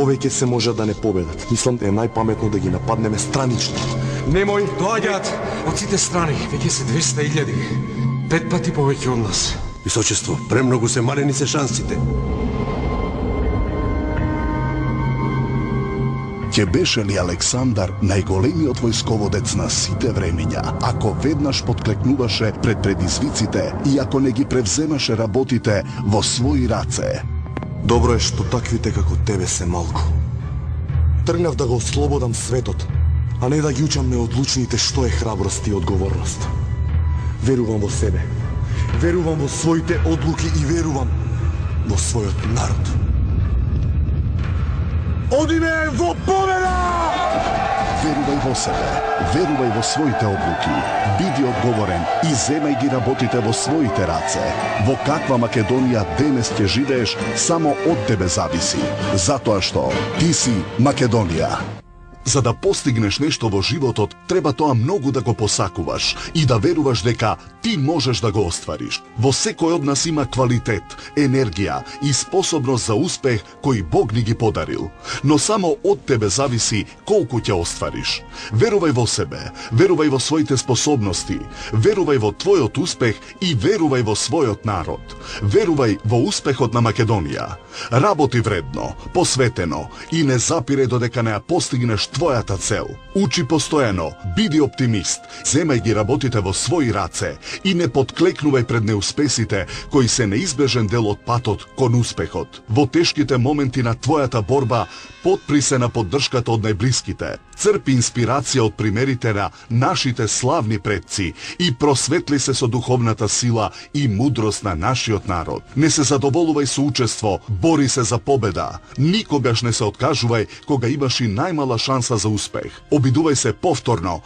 повеќе се може да не победат. Мислам е најпаметно да ги нападнеме странично. Немој доаѓаат од сите страни, веќе се 200.000. 5 пати повеќе од нас. Височество, премногу се малени се шансите. Ќе беше ли Александар најголемиот војсководец на сите времиња, ако веднаш подклекнуваше пред предизвиците и ако не ги превземаше работите во своји раце? Добро е што таквите како тебе се малку. Тргнав да го ослободам светот, а не да ги учам неодлучните што е храброст и одговорност. Верувам во себе, верувам во своите одлуки и верувам во својот народ. Одиме во победа! Верувај во себе, верувај во своите одлуки, биди одговорен и земај ги работите во своите раце. Во каква Македонија денес ќе живееш, само од тебе зависи. Затоа што ти си Македонија. За да постигнеш нешто во животот, треба тоа многу да го посакуваш и да веруваш дека ти можеш да го оствариш. Во секој од нас има квалитет, енергија и способност за успех кој Бог ни ги подарил. Но само од тебе зависи колку ќе оствариш. Верувај во себе, верувај во своите способности, верувај во твојот успех и верувај во својот народ. Верувај во успехот на Македонија. Работи вредно, посветено и не запире додека не ја постигнеш твојата цел. Учи постојано, биди оптимист, земај ги работите во своји раце и не подклекнувај пред неуспесите кои се неизбежен дел од патот кон успехот. Во тешките моменти на твојата борба, подпри се на поддршката од најблиските. Црпи инспирација од примерите на нашите славни предци и просветли се со духовната сила и мудрост на нашиот народ. Не се задоволувај со учество, бори се за победа. Никогаш не се откажувај кога имаш и најмала шанса за успех. Обидувај се повторно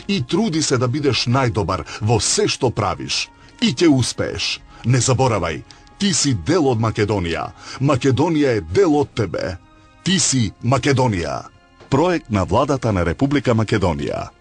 и труди се да бидеш најдобар во се што правиш. И ќе успееш. Не заборавај, ти си дел од Македонија. Македонија е дел од тебе. Ти си Македонија. Проект на владата на Република Македонија.